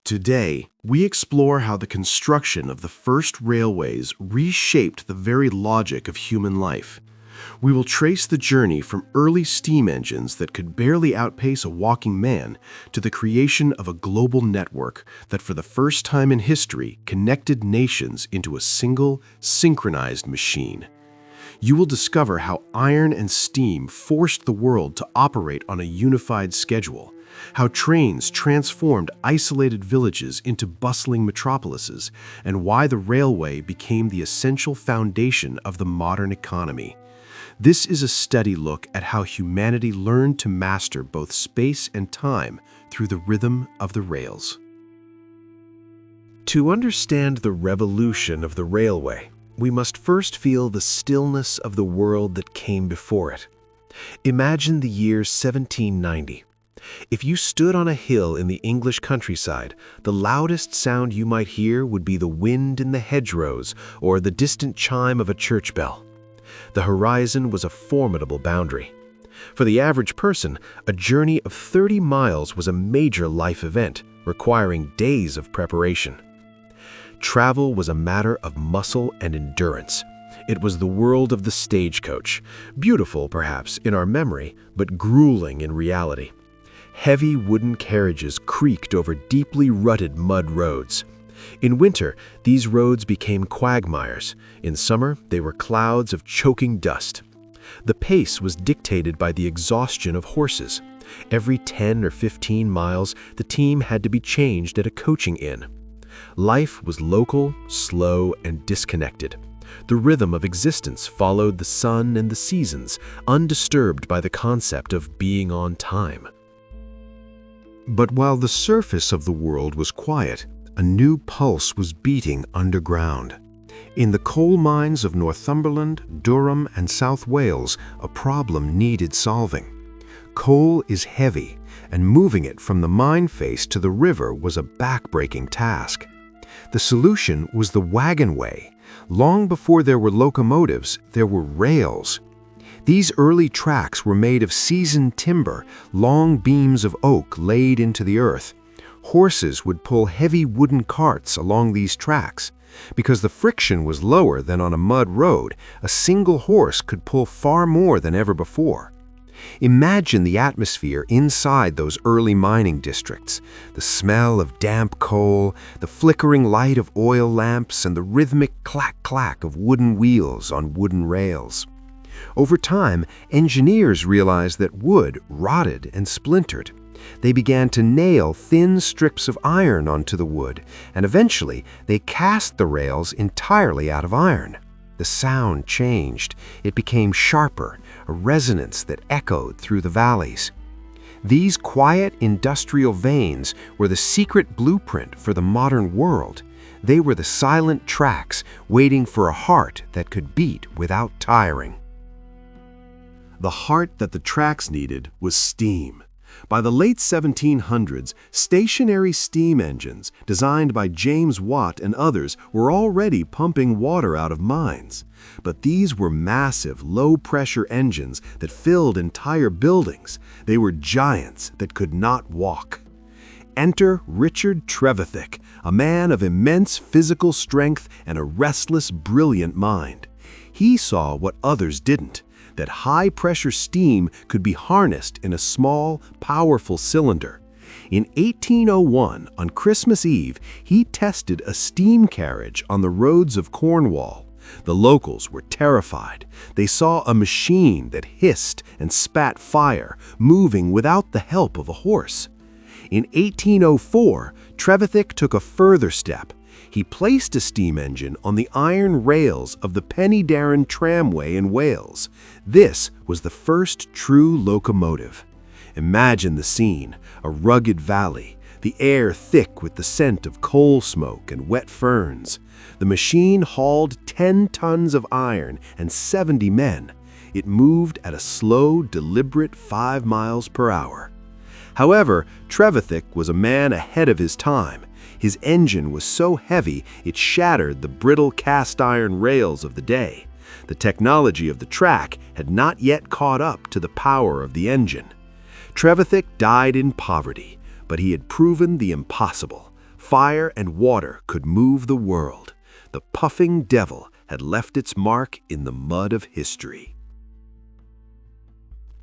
Today, we explore how the construction of the first railways reshaped the very logic of human life. We will trace the journey from early steam engines that could barely outpace a walking man to the creation of a global network that for the first time in history connected nations into a single, synchronized machine. You will discover how iron and steam forced the world to operate on a unified schedule, how trains transformed isolated villages into bustling metropolises, and why the railway became the essential foundation of the modern economy. This is a steady look at how humanity learned to master both space and time through the rhythm of the rails. To understand the revolution of the railway, we must first feel the stillness of the world that came before it. Imagine the year 1790. If you stood on a hill in the English countryside, the loudest sound you might hear would be the wind in the hedgerows or the distant chime of a church bell. The horizon was a formidable boundary. For the average person, a journey of 30 miles was a major life event, requiring days of preparation. Travel was a matter of muscle and endurance. It was the world of the stagecoach, beautiful perhaps in our memory, but grueling in reality. Heavy wooden carriages creaked over deeply rutted mud roads. In winter, these roads became quagmires. In summer, they were clouds of choking dust. The pace was dictated by the exhaustion of horses. Every 10 or 15 miles, the team had to be changed at a coaching inn. Life was local, slow, and disconnected. The rhythm of existence followed the sun and the seasons, undisturbed by the concept of being on time. But while the surface of the world was quiet, a new pulse was beating underground. In the coal mines of Northumberland, Durham, and South Wales, a problem needed solving. Coal is heavy, and moving it from the mine face to the river was a back-breaking task. The solution was the wagonway. Long before there were locomotives, there were rails. These early tracks were made of seasoned timber, long beams of oak laid into the earth. Horses would pull heavy wooden carts along these tracks. Because the friction was lower than on a mud road, a single horse could pull far more than ever before. Imagine the atmosphere inside those early mining districts. The smell of damp coal, the flickering light of oil lamps, and the rhythmic clack-clack of wooden wheels on wooden rails. Over time, engineers realized that wood rotted and splintered. They began to nail thin strips of iron onto the wood, and eventually they cast the rails entirely out of iron. The sound changed. It became sharper, a resonance that echoed through the valleys. These quiet industrial veins were the secret blueprint for the modern world. They were the silent tracks waiting for a heart that could beat without tiring. The heart that the tracks needed was steam. By the late 1700s, stationary steam engines, designed by James Watt and others, were already pumping water out of mines. But these were massive, low-pressure engines that filled entire buildings. They were giants that could not walk. Enter Richard Trevithick, a man of immense physical strength and a restless, brilliant mind. He saw what others didn't, that high-pressure steam could be harnessed in a small, powerful cylinder. In 1801, on Christmas Eve, he tested a steam carriage on the roads of Cornwall. The locals were terrified. They saw a machine that hissed and spat fire, moving without the help of a horse. In 1804, Trevithick took a further step. He placed a steam engine on the iron rails of the Penydarren tramway in Wales. This was the first true locomotive. Imagine the scene, a rugged valley, the air thick with the scent of coal smoke and wet ferns. The machine hauled 10 tons of iron and 70 men. It moved at a slow, deliberate 5 miles per hour. However, Trevithick was a man ahead of his time. His engine was so heavy it shattered the brittle cast-iron rails of the day. The technology of the track had not yet caught up to the power of the engine. Trevithick died in poverty, but he had proven the impossible. Fire and water could move the world. The puffing devil had left its mark in the mud of history.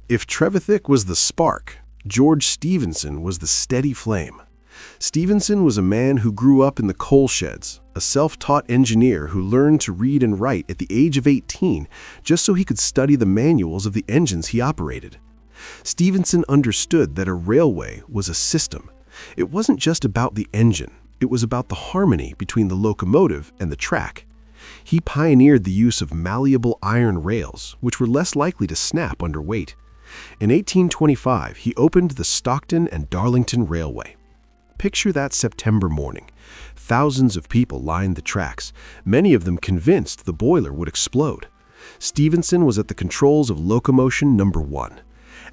If Trevithick was the spark, George Stephenson was the steady flame. Stephenson was a man who grew up in the coal sheds, a self-taught engineer who learned to read and write at the age of 18 just so he could study the manuals of the engines he operated. Stephenson understood that a railway was a system. It wasn't just about the engine, it was about the harmony between the locomotive and the track. He pioneered the use of malleable iron rails, which were less likely to snap under weight. In 1825, he opened the Stockton and Darlington Railway. Picture that September morning. Thousands of people lined the tracks, many of them convinced the boiler would explode. Stephenson was at the controls of locomotion number 1.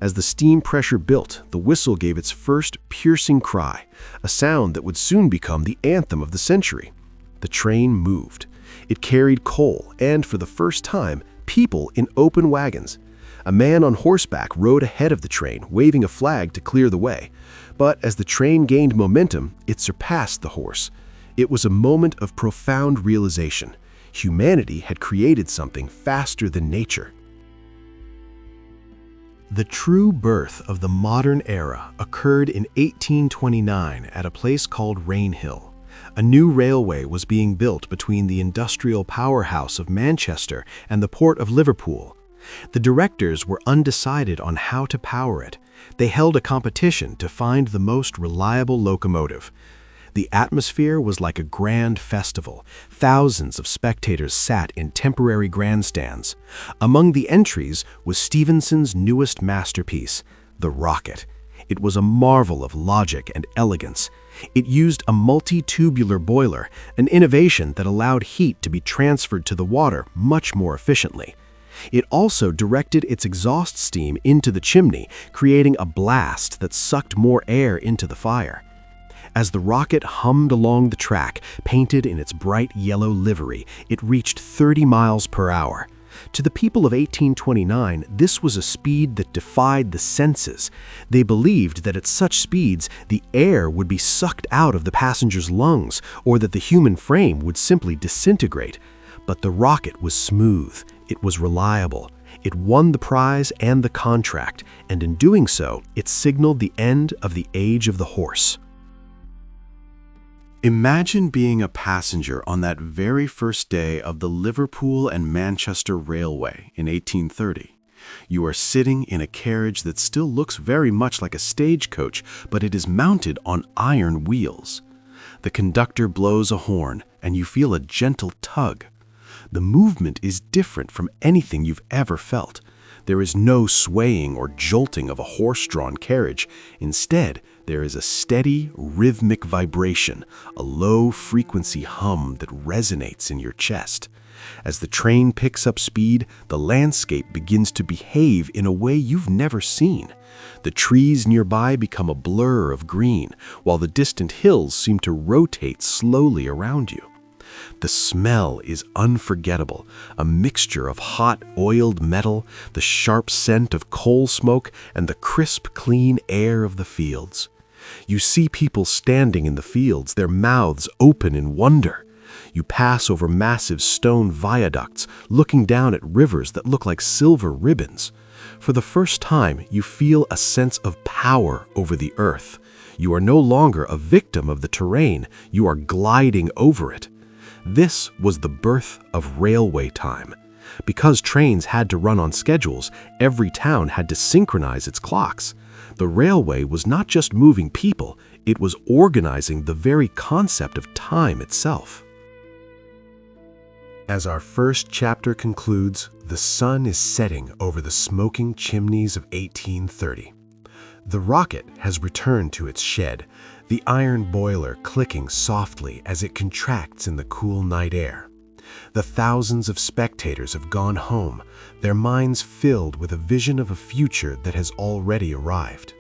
As the steam pressure built, the whistle gave its first piercing cry, a sound that would soon become the anthem of the century. The train moved. It carried coal and, for the first time, people in open wagons. A man on horseback rode ahead of the train, waving a flag to clear the way. But as the train gained momentum, it surpassed the horse. It was a moment of profound realization. Humanity had created something faster than nature. The true birth of the modern era occurred in 1829 at a place called Rainhill. A new railway was being built between the industrial powerhouse of Manchester and the port of Liverpool. The directors were undecided on how to power it. They held a competition to find the most reliable locomotive. The atmosphere was like a grand festival. Thousands of spectators sat in temporary grandstands. Among the entries was Stephenson's newest masterpiece, the Rocket. It was a marvel of logic and elegance. It used a multi-tubular boiler, an innovation that allowed heat to be transferred to the water much more efficiently. It also directed its exhaust steam into the chimney, creating a blast that sucked more air into the fire. As the rocket hummed along the track, painted in its bright yellow livery, it reached 30 miles per hour. To the people of 1829, this was a speed that defied the senses. They believed that at such speeds, the air would be sucked out of the passenger's lungs, or that the human frame would simply disintegrate. But the rocket was smooth. It was reliable. It won the prize and the contract, and in doing so, it signaled the end of the age of the horse. Imagine being a passenger on that very first day of the Liverpool and Manchester Railway in 1830. You are sitting in a carriage that still looks very much like a stagecoach, but it is mounted on iron wheels. The conductor blows a horn, and you feel a gentle tug. The movement is different from anything you've ever felt. There is no swaying or jolting of a horse-drawn carriage. Instead, there is a steady, rhythmic vibration, a low-frequency hum that resonates in your chest. As the train picks up speed, the landscape begins to behave in a way you've never seen. The trees nearby become a blur of green, while the distant hills seem to rotate slowly around you. The smell is unforgettable, a mixture of hot, oiled metal, the sharp scent of coal smoke, and the crisp, clean air of the fields. You see people standing in the fields, their mouths open in wonder. You pass over massive stone viaducts, looking down at rivers that look like silver ribbons. For the first time, you feel a sense of power over the earth. You are no longer a victim of the terrain, you are gliding over it. This was the birth of railway time. Because trains had to run on schedules, every town had to synchronize its clocks. The railway was not just moving people, it was organizing the very concept of time itself. As our first chapter concludes, the sun is setting over the smoking chimneys of 1830. The rocket has returned to its shed, the iron boiler clicking softly as it contracts in the cool night air. The thousands of spectators have gone home, their minds filled with a vision of a future that has already arrived.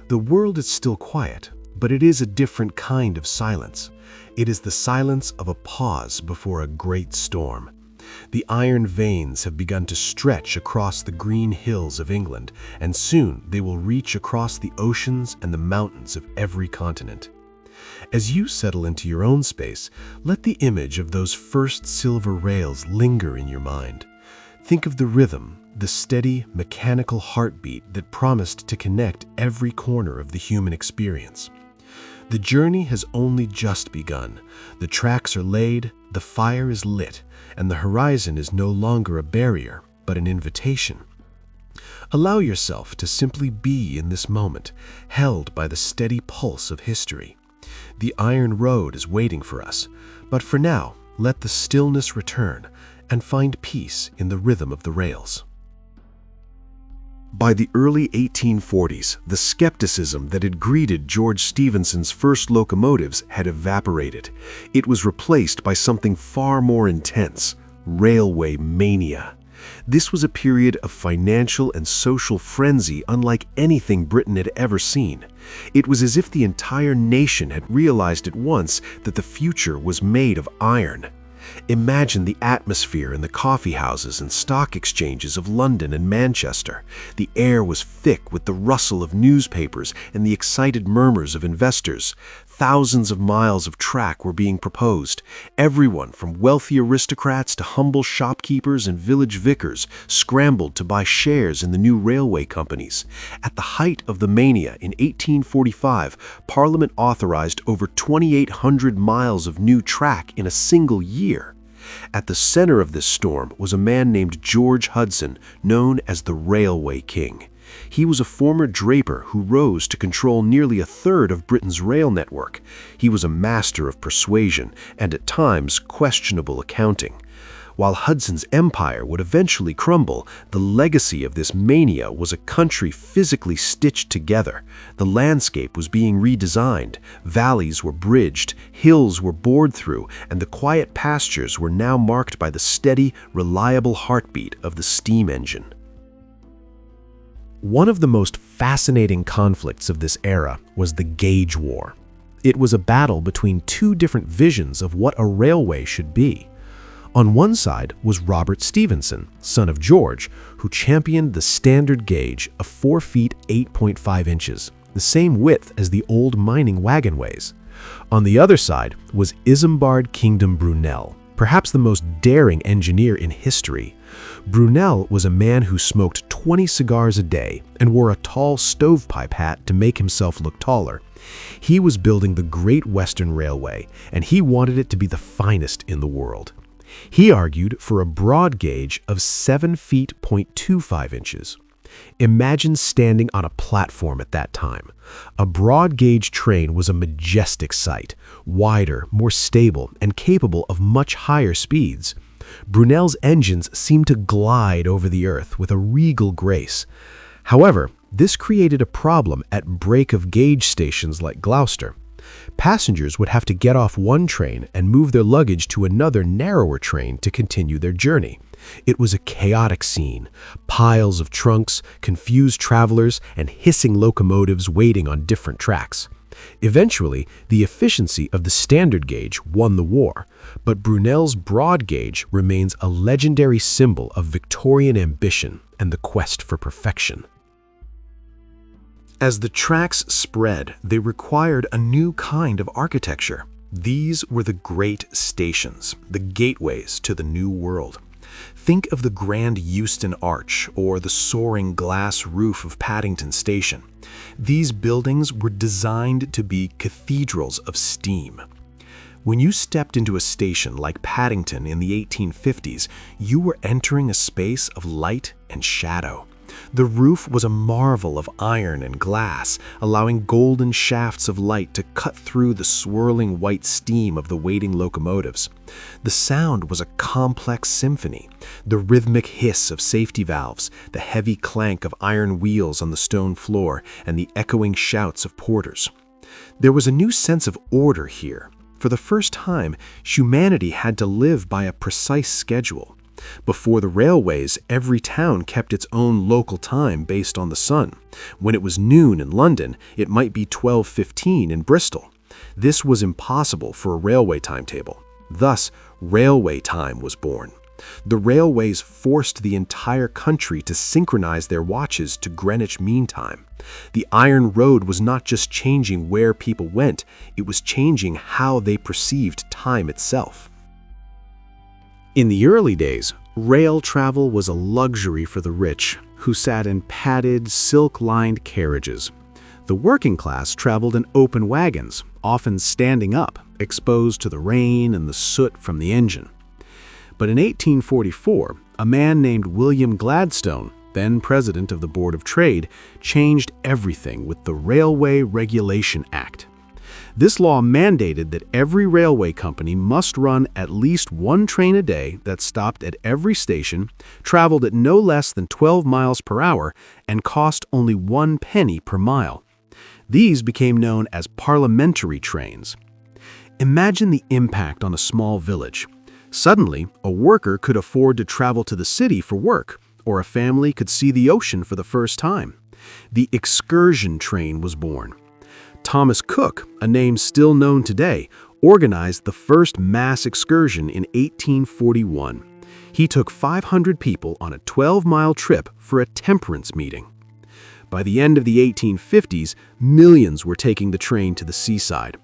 The world is still quiet, but it is a different kind of silence. It is the silence of a pause before a great storm. The iron veins have begun to stretch across the green hills of England, and soon they will reach across the oceans and the mountains of every continent. As you settle into your own space, let the image of those first silver rails linger in your mind. Think of the rhythm, the steady, mechanical heartbeat that promised to connect every corner of the human experience. The journey has only just begun. The tracks are laid, the fire is lit, and the horizon is no longer a barrier, but an invitation. Allow yourself to simply be in this moment, held by the steady pulse of history. The iron road is waiting for us, but for now, let the stillness return and find peace in the rhythm of the rails. By the early 1840s, the skepticism that had greeted George Stephenson's first locomotives had evaporated. It was replaced by something far more intense: railway mania. This was a period of financial and social frenzy unlike anything Britain had ever seen. It was as if the entire nation had realized at once that the future was made of iron. Imagine the atmosphere in the coffee houses and stock exchanges of London and Manchester. The air was thick with the rustle of newspapers and the excited murmurs of investors. Thousands of miles of track were being proposed. Everyone from wealthy aristocrats to humble shopkeepers and village vicars scrambled to buy shares in the new railway companies. At the height of the mania in 1845, Parliament authorized over 2,800 miles of new track in a single year. At the center of this storm was a man named George Hudson, known as the Railway King. He was a former draper who rose to control nearly a third of Britain's rail network. He was a master of persuasion and at times questionable accounting. While Hudson's empire would eventually crumble, the legacy of this mania was a country physically stitched together. The landscape was being redesigned, valleys were bridged, hills were bored through, and the quiet pastures were now marked by the steady, reliable heartbeat of the steam engine. One of the most fascinating conflicts of this era was the Gauge War. It was a battle between two different visions of what a railway should be. On one side was Robert Stephenson, son of George, who championed the standard gauge of 4 feet 8.5 inches, the same width as the old mining wagonways. On the other side was Isambard Kingdom Brunel, perhaps the most daring engineer in history. Brunel was a man who smoked 20 cigars a day and wore a tall stovepipe hat to make himself look taller. He was building the Great Western Railway, and he wanted it to be the finest in the world. He argued for a broad gauge of 7 feet 0.25 inches. Imagine standing on a platform at that time. A broad gauge train was a majestic sight, wider, more stable, and capable of much higher speeds. Brunel's engines seemed to glide over the earth with a regal grace. However, this created a problem at break-of-gauge stations like Gloucester. Passengers would have to get off one train and move their luggage to another narrower train to continue their journey. It was a chaotic scene: piles of trunks, confused travelers, and hissing locomotives waiting on different tracks. Eventually, the efficiency of the standard gauge won the war, but Brunel's broad gauge remains a legendary symbol of Victorian ambition and the quest for perfection. As the tracks spread, they required a new kind of architecture. These were the great stations, the gateways to the new world. Think of the Grand Euston Arch or the soaring glass roof of Paddington Station. These buildings were designed to be cathedrals of steam. When you stepped into a station like Paddington in the 1850s, you were entering a space of light and shadow. The roof was a marvel of iron and glass, allowing golden shafts of light to cut through the swirling white steam of the waiting locomotives. The sound was a complex symphony: the rhythmic hiss of safety valves, the heavy clank of iron wheels on the stone floor, and the echoing shouts of porters. There was a new sense of order here. For the first time, humanity had to live by a precise schedule. Before the railways, every town kept its own local time based on the sun. When it was noon in London, it might be 12:15 in Bristol. This was impossible for a railway timetable. Thus, railway time was born. The railways forced the entire country to synchronize their watches to Greenwich Mean Time. The Iron Road was not just changing where people went, it was changing how they perceived time itself. In the early days, rail travel was a luxury for the rich, who sat in padded, silk-lined carriages. The working class traveled in open wagons, often standing up, exposed to the rain and the soot from the engine. But in 1844, a man named William Gladstone, then president of the Board of Trade, changed everything with the Railway Regulation Act. This law mandated that every railway company must run at least one train a day that stopped at every station, traveled at no less than 12 miles per hour, and cost only 1 penny per mile. These became known as parliamentary trains. Imagine the impact on a small village. Suddenly, a worker could afford to travel to the city for work, or a family could see the ocean for the first time. The excursion train was born. Thomas Cook, a name still known today, organized the first mass excursion in 1841. He took 500 people on a 12-mile trip for a temperance meeting. By the end of the 1850s, millions were taking the train to the seaside.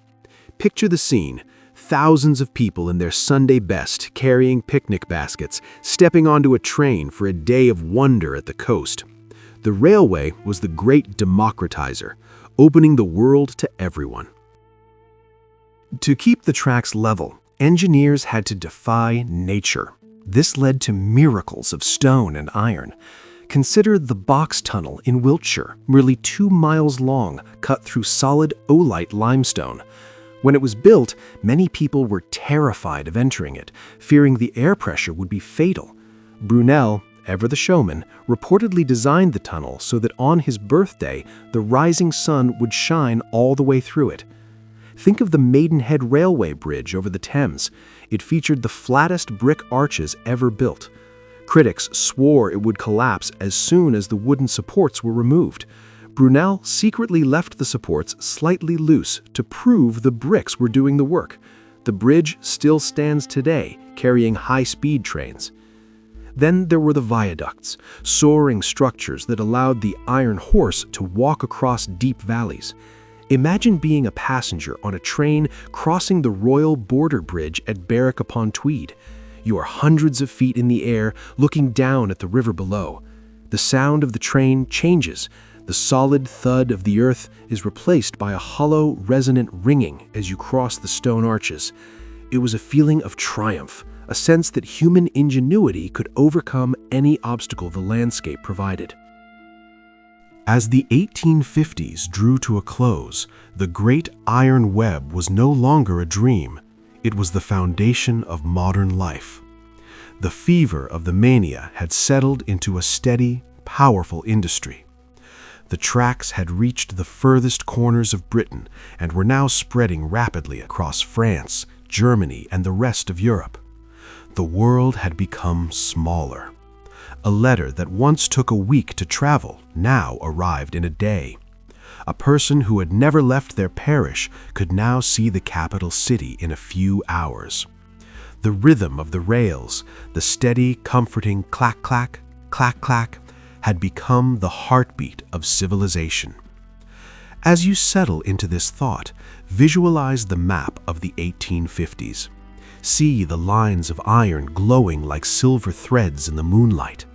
Picture the scene. Thousands of people in their Sunday best, carrying picnic baskets, stepping onto a train for a day of wonder at the coast. The railway was the great democratizer, opening the world to everyone. To keep the tracks level, engineers had to defy nature. This led to miracles of stone and iron. Consider the Box Tunnel in Wiltshire, merely 2 miles long, cut through solid oolite limestone. When it was built, many people were terrified of entering it, fearing the air pressure would be fatal. Brunel, ever the showman, reportedly designed the tunnel so that on his birthday, the rising sun would shine all the way through it. Think of the Maidenhead Railway Bridge over the Thames. It featured the flattest brick arches ever built. Critics swore it would collapse as soon as the wooden supports were removed. Brunel secretly left the supports slightly loose to prove the bricks were doing the work. The bridge still stands today, carrying high-speed trains. Then there were the viaducts, soaring structures that allowed the iron horse to walk across deep valleys. Imagine being a passenger on a train crossing the Royal Border Bridge at Berwick-upon-Tweed. You are hundreds of feet in the air, looking down at the river below. The sound of the train changes. The solid thud of the earth is replaced by a hollow, resonant ringing as you cross the stone arches. It was a feeling of triumph, a sense that human ingenuity could overcome any obstacle the landscape provided. As the 1850s drew to a close, the Great Iron Web was no longer a dream. It was the foundation of modern life. The fever of the mania had settled into a steady, powerful industry. The tracks had reached the furthest corners of Britain and were now spreading rapidly across France, Germany, and the rest of Europe. The world had become smaller. A letter that once took a week to travel now arrived in a day. A person who had never left their parish could now see the capital city in a few hours. The rhythm of the rails, the steady, comforting clack-clack, clack-clack, had become the heartbeat of civilization. As you settle into this thought, visualize the map of the 1850s. See the lines of iron glowing like silver threads in the moonlight.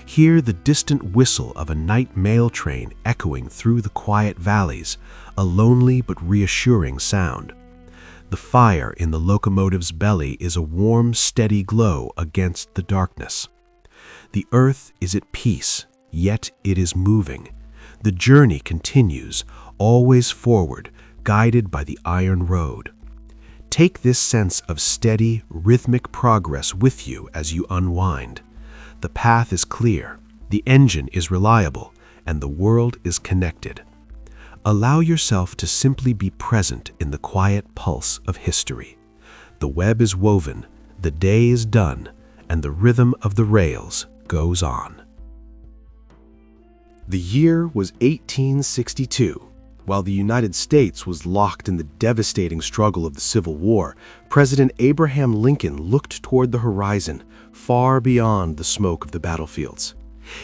Hear the distant whistle of a night mail train echoing through the quiet valleys, a lonely but reassuring sound. The fire in the locomotive's belly is a warm, steady glow against the darkness. The earth is at peace, yet it is moving. The journey continues, always forward, guided by the iron road. Take this sense of steady, rhythmic progress with you as you unwind. The path is clear, the engine is reliable, and the world is connected. Allow yourself to simply be present in the quiet pulse of history. The web is woven, the day is done, and the rhythm of the rails goes on. The year was 1862. While the United States was locked in the devastating struggle of the Civil War, President Abraham Lincoln looked toward the horizon, far beyond the smoke of the battlefields.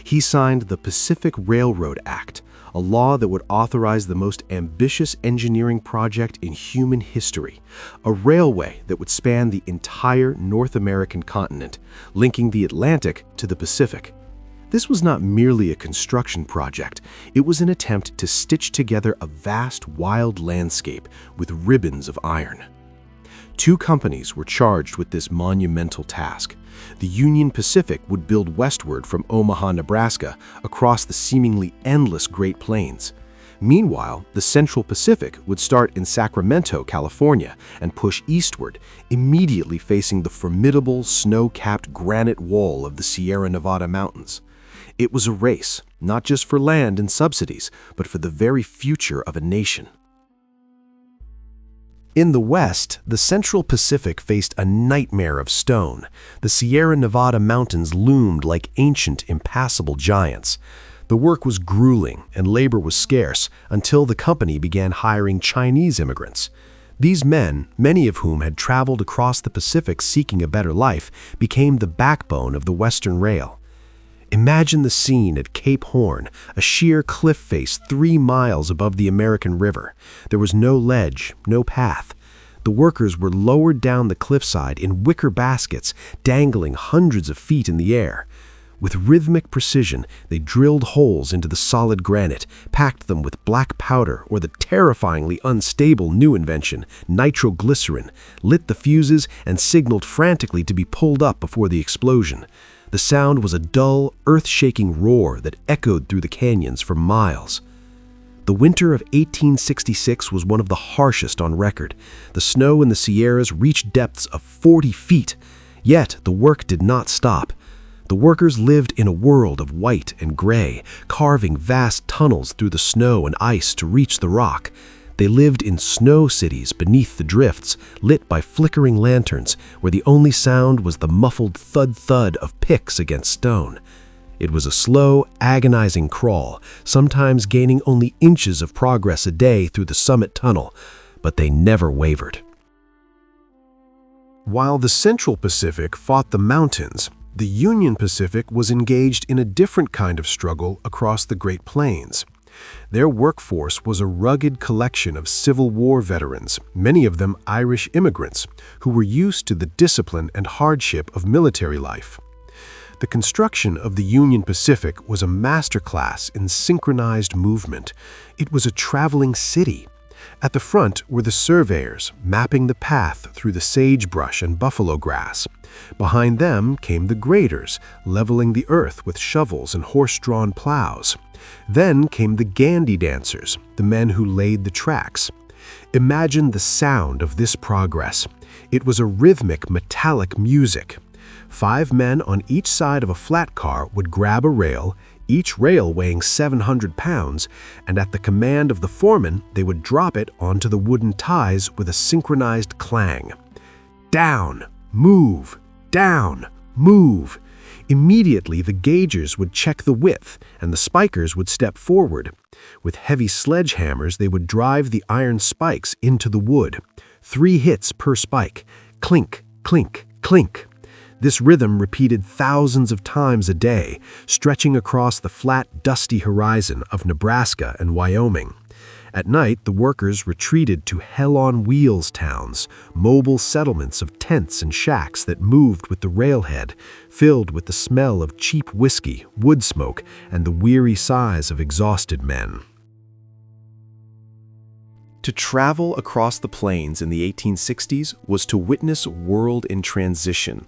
He signed the Pacific Railroad Act, a law that would authorize the most ambitious engineering project in human history, a railway that would span the entire North American continent, linking the Atlantic to the Pacific. This was not merely a construction project, it was an attempt to stitch together a vast, wild landscape with ribbons of iron. Two companies were charged with this monumental task. The Union Pacific would build westward from Omaha, Nebraska, across the seemingly endless Great Plains. Meanwhile, the Central Pacific would start in Sacramento, California, and push eastward, immediately facing the formidable snow-capped granite wall of the Sierra Nevada mountains. It was a race, not just for land and subsidies, but for the very future of a nation. In the west, the Central Pacific faced a nightmare of stone. The Sierra Nevada mountains loomed like ancient, impassable giants. The work was grueling and labor was scarce until the company began hiring Chinese immigrants. These men, many of whom had traveled across the Pacific seeking a better life, became the backbone of the Western Rail. Imagine the scene at Cape Horn, a sheer cliff face 3 miles above the American River. There was no ledge, no path. The workers were lowered down the cliffside in wicker baskets, dangling hundreds of feet in the air. With rhythmic precision, they drilled holes into the solid granite, packed them with black powder or the terrifyingly unstable new invention, nitroglycerin, lit the fuses, and signaled frantically to be pulled up before the explosion. The sound was a dull, earth-shaking roar that echoed through the canyons for miles. The winter of 1866 was one of the harshest on record. The snow in the Sierras reached depths of 40 feet. Yet the work did not stop. The workers lived in a world of white and gray, carving vast tunnels through the snow and ice to reach the rock. They lived in snow cities beneath the drifts, lit by flickering lanterns, where the only sound was the muffled thud-thud of picks against stone. It was a slow, agonizing crawl, sometimes gaining only inches of progress a day through the summit tunnel, but they never wavered. While the Central Pacific fought the mountains, the Union Pacific was engaged in a different kind of struggle across the Great Plains. Their workforce was a rugged collection of Civil War veterans, many of them Irish immigrants, who were used to the discipline and hardship of military life. The construction of the Union Pacific was a masterclass in synchronized movement. It was a traveling city. At the front were the surveyors, mapping the path through the sagebrush and buffalo grass. Behind them came the graders, leveling the earth with shovels and horse-drawn plows. Then came the gandy dancers, the men who laid the tracks. Imagine the sound of this progress. It was a rhythmic, metallic music. 5 men on each side of a flat car would grab a rail, each rail weighing 700 pounds, and at the command of the foreman, they would drop it onto the wooden ties with a synchronized clang. Down, move, down, move. Immediately, the gaugers would check the width, and the spikers would step forward. With heavy sledgehammers, they would drive the iron spikes into the wood. 3 hits per spike. Clink, clink, clink. This rhythm repeated thousands of times a day, stretching across the flat, dusty horizon of Nebraska and Wyoming. At night, the workers retreated to hell-on-wheels towns, mobile settlements of tents and shacks that moved with the railhead, filled with the smell of cheap whiskey, wood smoke, and the weary sighs of exhausted men. To travel across the plains in the 1860s was to witness a world in transition.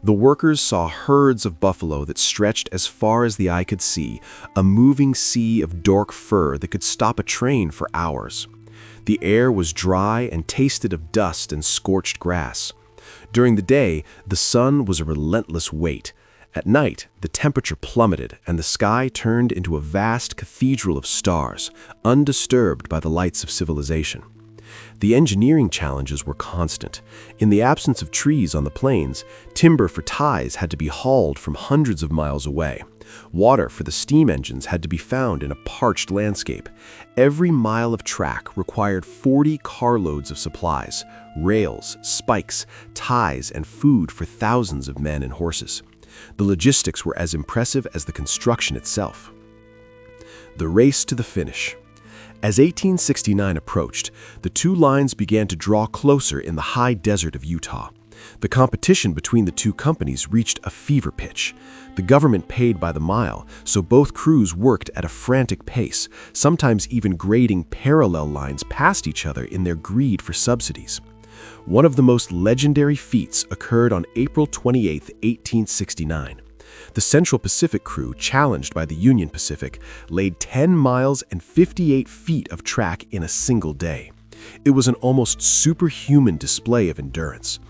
The workers saw herds of buffalo that stretched as far as the eye could see, a moving sea of dark fur that could stop a train for hours. The air was dry and tasted of dust and scorched grass. During the day, the sun was a relentless weight. At night, the temperature plummeted and the sky turned into a vast cathedral of stars, undisturbed by the lights of civilization. The engineering challenges were constant. In the absence of trees on the plains, timber for ties had to be hauled from hundreds of miles away. Water for the steam engines had to be found in a parched landscape. Every mile of track required 40 carloads of supplies, rails, spikes, ties, and food for thousands of men and horses. The logistics were as impressive as the construction itself. The race to the finish. As 1869 approached, the two lines began to draw closer in the high desert of Utah. The competition between the two companies reached a fever pitch. The government paid by the mile, so both crews worked at a frantic pace, sometimes even grading parallel lines past each other in their greed for subsidies. One of the most legendary feats occurred on April 28, 1869. The Central Pacific crew, challenged by the Union Pacific, laid 10 miles and 58 feet of track in a single day. It was an almost superhuman display of endurance.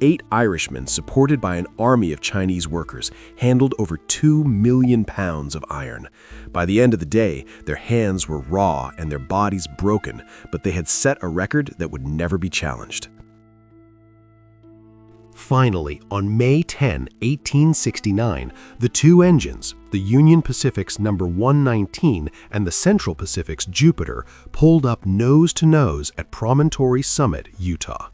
8 Irishmen, supported by an army of Chinese workers, handled over 2 million pounds of iron. By the end of the day, their hands were raw and their bodies broken, but they had set a record that would never be challenged. Finally, on May 10, 1869, the two engines, the Union Pacific's No. 119 and the Central Pacific's Jupiter, pulled up nose to nose at Promontory Summit, Utah.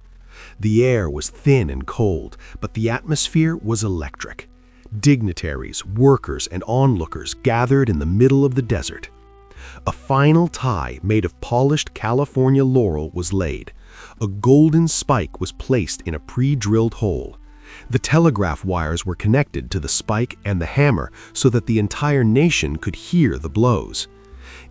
The air was thin and cold, but the atmosphere was electric. Dignitaries, workers, and onlookers gathered in the middle of the desert. A final tie made of polished California laurel was laid. A golden spike was placed in a pre-drilled hole. The telegraph wires were connected to the spike and the hammer so that the entire nation could hear the blows.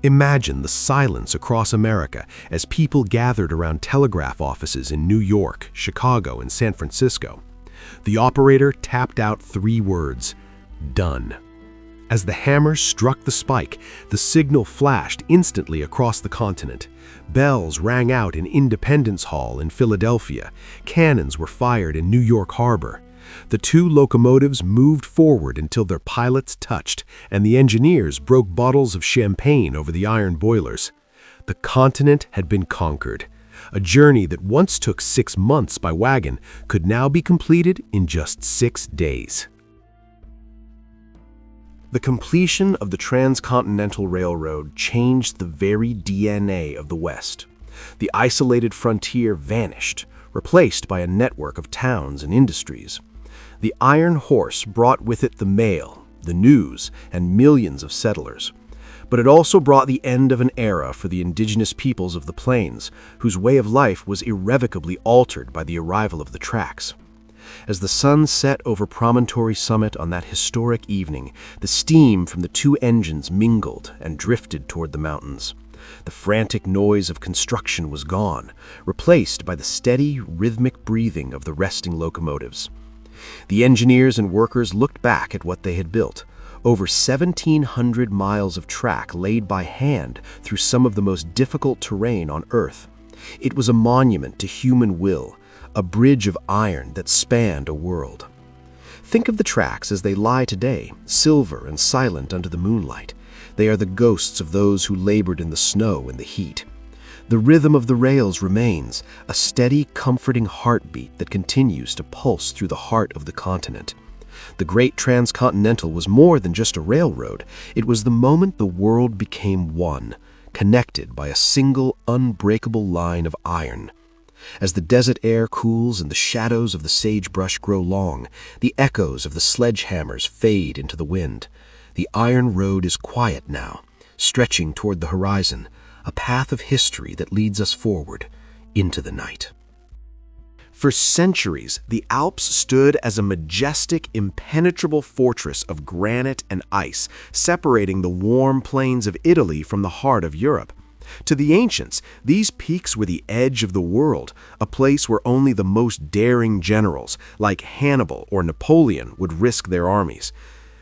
Imagine the silence across America as people gathered around telegraph offices in New York, Chicago, and San Francisco. The operator tapped out 3 words: "Done." As the hammer struck the spike, the signal flashed instantly across the continent. Bells rang out in Independence Hall in Philadelphia. Cannons were fired in New York Harbor. The 2 locomotives moved forward until their pilots touched, and the engineers broke bottles of champagne over the iron boilers. The continent had been conquered. A journey that once took 6 months by wagon could now be completed in just 6 days. The completion of the Transcontinental Railroad changed the very DNA of the West. The isolated frontier vanished, replaced by a network of towns and industries. The iron horse brought with it the mail, the news, and millions of settlers. But it also brought the end of an era for the indigenous peoples of the plains, whose way of life was irrevocably altered by the arrival of the tracks. As the sun set over Promontory Summit on that historic evening, the steam from the 2 engines mingled and drifted toward the mountains. The frantic noise of construction was gone, replaced by the steady, rhythmic breathing of the resting locomotives. The engineers and workers looked back at what they had built. Over 1,700 miles of track laid by hand through some of the most difficult terrain on Earth. It was a monument to human will, a bridge of iron that spanned a world. Think of the tracks as they lie today, silver and silent under the moonlight. They are the ghosts of those who labored in the snow and the heat. The rhythm of the rails remains, a steady, comforting heartbeat that continues to pulse through the heart of the continent. The Great Transcontinental was more than just a railroad. It was the moment the world became one, connected by a single, unbreakable line of iron. As the desert air cools and the shadows of the sagebrush grow long, the echoes of the sledgehammers fade into the wind. The iron road is quiet now, stretching toward the horizon, a path of history that leads us forward into the night. For centuries, the Alps stood as a majestic, impenetrable fortress of granite and ice, separating the warm plains of Italy from the heart of Europe. To the ancients, these peaks were the edge of the world, a place where only the most daring generals, like Hannibal or Napoleon, would risk their armies.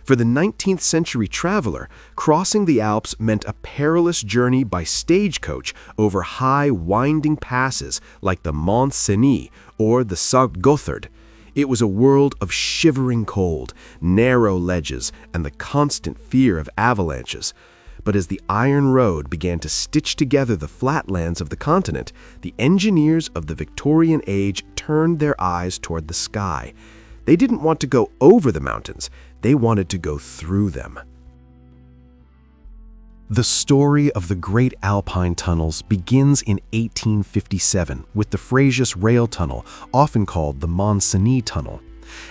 For the 19th century traveler, crossing the Alps meant a perilous journey by stagecoach over high, winding passes like the Mont Cenis or the St. Gothard. It was a world of shivering cold, narrow ledges, and the constant fear of avalanches. But as the Iron Road began to stitch together the flatlands of the continent, the engineers of the Victorian age turned their eyes toward the sky. They didn't want to go over the mountains, they wanted to go through them. The story of the Great Alpine Tunnels begins in 1857 with the Frejus Rail Tunnel, often called the Mont Cenis Tunnel.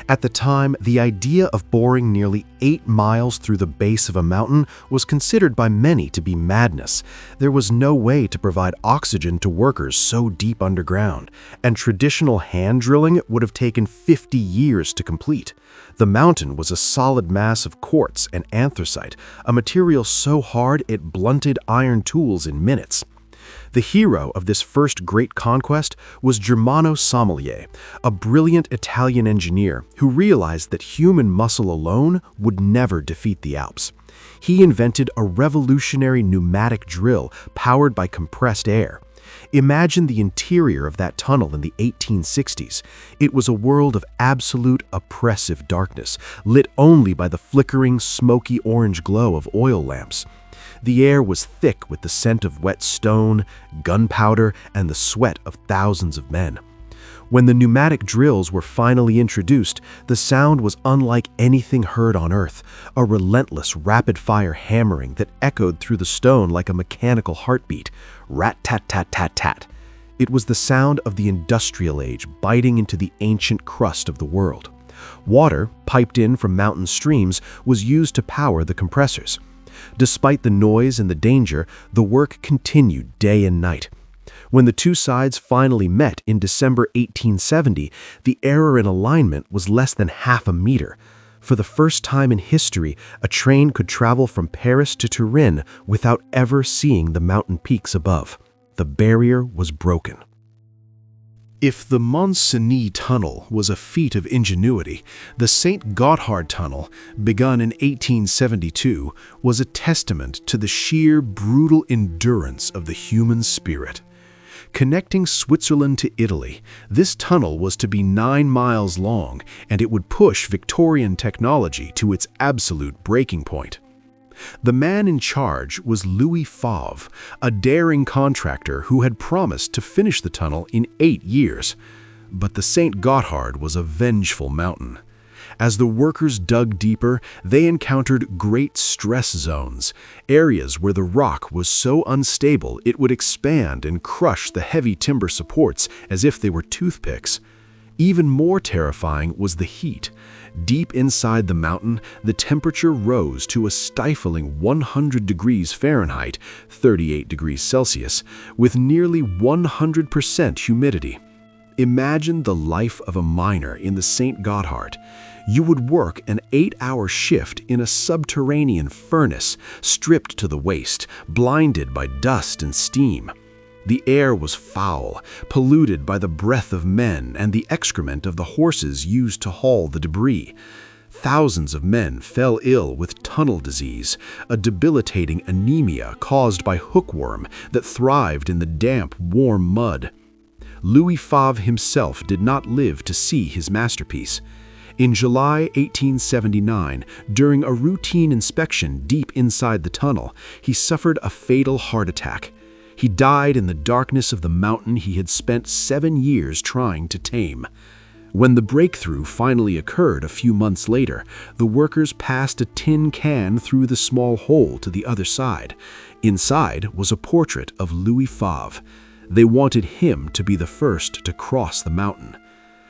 At the time, the idea of boring nearly 8 miles through the base of a mountain was considered by many to be madness. There was no way to provide oxygen to workers so deep underground, and traditional hand drilling would have taken 50 years to complete. The mountain was a solid mass of quartz and anthracite, a material so hard it blunted iron tools in minutes. The hero of this first great conquest was Germano Sommier, a brilliant Italian engineer who realized that human muscle alone would never defeat the Alps. He invented a revolutionary pneumatic drill powered by compressed air. Imagine the interior of that tunnel in the 1860s. It was a world of absolute oppressive darkness, lit only by the flickering, smoky orange glow of oil lamps. The air was thick with the scent of wet stone, gunpowder, and the sweat of thousands of men. When the pneumatic drills were finally introduced, the sound was unlike anything heard on Earth, a relentless, rapid-fire hammering that echoed through the stone like a mechanical heartbeat. Rat-tat-tat-tat-tat. It was the sound of the industrial age biting into the ancient crust of the world. Water, piped in from mountain streams, was used to power the compressors. Despite the noise and the danger, the work continued day and night. When the two sides finally met in December 1870, the error in alignment was less than half a meter. For the first time in history, a train could travel from Paris to Turin without ever seeing the mountain peaks above. The barrier was broken. If the Mont Cenis Tunnel was a feat of ingenuity, the St. Gotthard Tunnel, begun in 1872, was a testament to the sheer, brutal endurance of the human spirit. Connecting Switzerland to Italy, this tunnel was to be 9 miles long, and it would push Victorian technology to its absolute breaking point. The man in charge was Louis Favre, a daring contractor who had promised to finish the tunnel in 8 years. But the St. Gotthard was a vengeful mountain. As the workers dug deeper, they encountered great stress zones, areas where the rock was so unstable it would expand and crush the heavy timber supports as if they were toothpicks. Even more terrifying was the heat. Deep inside the mountain, the temperature rose to a stifling 100 degrees Fahrenheit, 38 degrees Celsius, with nearly 100% humidity. Imagine the life of a miner in the St. Gotthard. You would work an 8-hour shift in a subterranean furnace, stripped to the waist, blinded by dust and steam. The air was foul, polluted by the breath of men and the excrement of the horses used to haul the debris. Thousands of men fell ill with tunnel disease, a debilitating anemia caused by hookworm that thrived in the damp, warm mud. Louis Favre himself did not live to see his masterpiece. In July 1879, during a routine inspection deep inside the tunnel, he suffered a fatal heart attack. He died in the darkness of the mountain he had spent 7 years trying to tame. When the breakthrough finally occurred a few months later, the workers passed a tin can through the small hole to the other side. Inside was a portrait of Louis Favre. They wanted him to be the first to cross the mountain.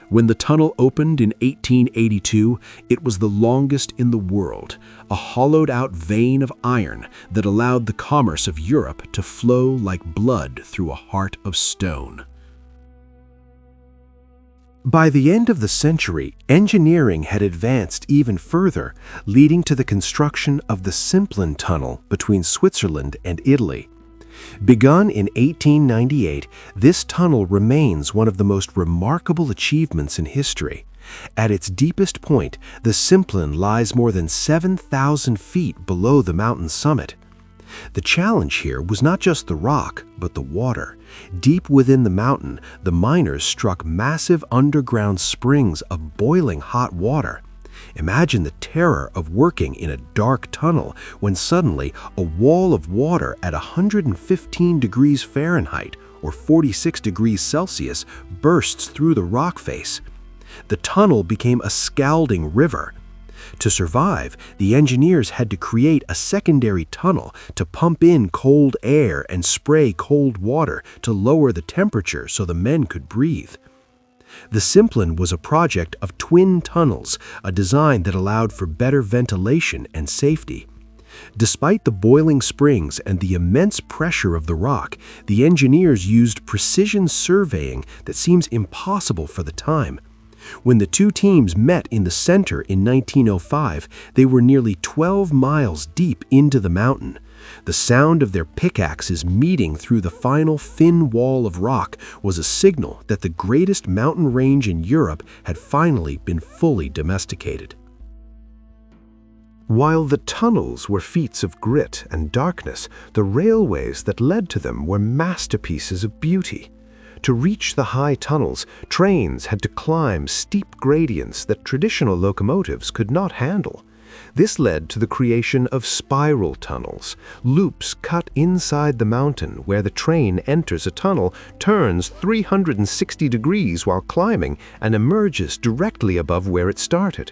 When the tunnel opened in 1882, it was the longest in the world, a hollowed-out vein of iron that allowed the commerce of Europe to flow like blood through a heart of stone. By the end of the century, engineering had advanced even further, leading to the construction of the Simplon Tunnel between Switzerland and Italy. Begun in 1898, this tunnel remains one of the most remarkable achievements in history. At its deepest point, the Simplon lies more than 7,000 feet below the mountain's summit. The challenge here was not just the rock, but the water. Deep within the mountain, the miners struck massive underground springs of boiling hot water. Imagine the terror of working in a dark tunnel when suddenly a wall of water at 115 degrees Fahrenheit or 46 degrees Celsius bursts through the rock face. The tunnel became a scalding river. To survive, the engineers had to create a secondary tunnel to pump in cold air and spray cold water to lower the temperature so the men could breathe. The Simplon was a project of twin tunnels, a design that allowed for better ventilation and safety. Despite the boiling springs and the immense pressure of the rock, the engineers used precision surveying that seems impossible for the time. When the two teams met in the center in 1905, they were nearly 12 miles deep into the mountain. The sound of their pickaxes meeting through the final thin wall of rock was a signal that the greatest mountain range in Europe had finally been fully domesticated. While the tunnels were feats of grit and darkness, the railways that led to them were masterpieces of beauty. To reach the high tunnels, trains had to climb steep gradients that traditional locomotives could not handle. This led to the creation of spiral tunnels, loops cut inside the mountain where the train enters a tunnel, turns 360 degrees while climbing, and emerges directly above where it started.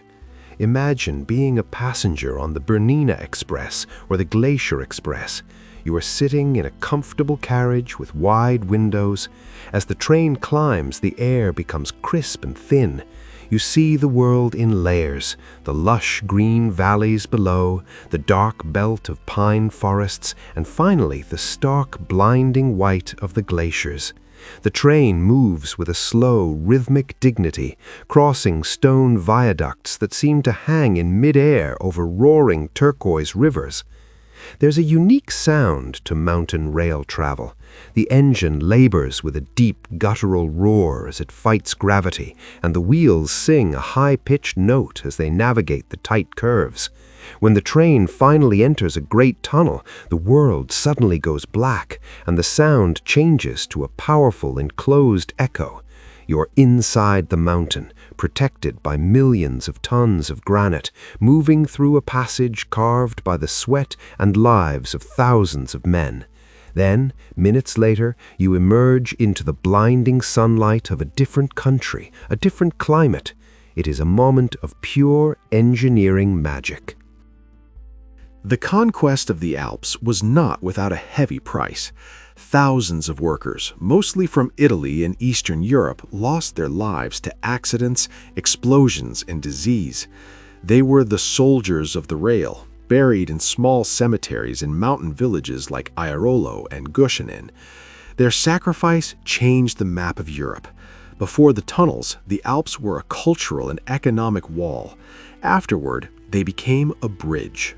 Imagine being a passenger on the Bernina Express or the Glacier Express. You are sitting in a comfortable carriage with wide windows. As the train climbs, the air becomes crisp and thin. You see the world in layers, the lush green valleys below, the dark belt of pine forests, and finally the stark, blinding white of the glaciers. The train moves with a slow, rhythmic dignity, crossing stone viaducts that seem to hang in mid-air over roaring turquoise rivers. There's a unique sound to mountain rail travel. The engine labors with a deep guttural roar as it fights gravity, and the wheels sing a high-pitched note as they navigate the tight curves. When the train finally enters a great tunnel, the world suddenly goes black, and the sound changes to a powerful enclosed echo. You're inside the mountain, protected by millions of tons of granite, moving through a passage carved by the sweat and lives of thousands of men. Then, minutes later, you emerge into the blinding sunlight of a different country, a different climate. It is a moment of pure engineering magic. The conquest of the Alps was not without a heavy price. Thousands of workers, mostly from Italy and Eastern Europe, lost their lives to accidents, explosions, and disease. They were the soldiers of the rail, buried in small cemeteries in mountain villages like Aiarolo and Gushinin. Their sacrifice changed the map of Europe. Before the tunnels, the Alps were a cultural and economic wall. Afterward, they became a bridge.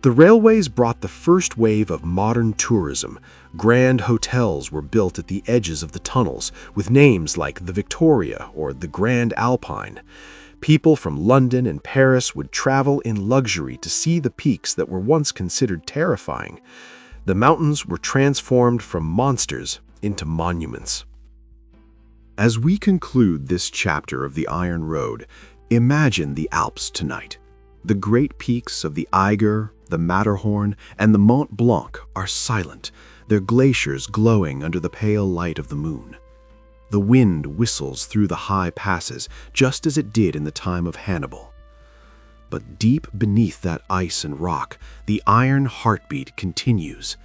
The railways brought the first wave of modern tourism. Grand hotels were built at the edges of the tunnels, with names like the Victoria or the Grand Alpine. People from London and Paris would travel in luxury to see the peaks that were once considered terrifying. The mountains were transformed from monsters into monuments. As we conclude this chapter of the Iron Road, imagine the Alps tonight. The great peaks of the Eiger, the Matterhorn, and the Mont Blanc are silent, their glaciers glowing under the pale light of the moon. The wind whistles through the high passes, just as it did in the time of Hannibal. But deep beneath that ice and rock, the iron heartbeat continues.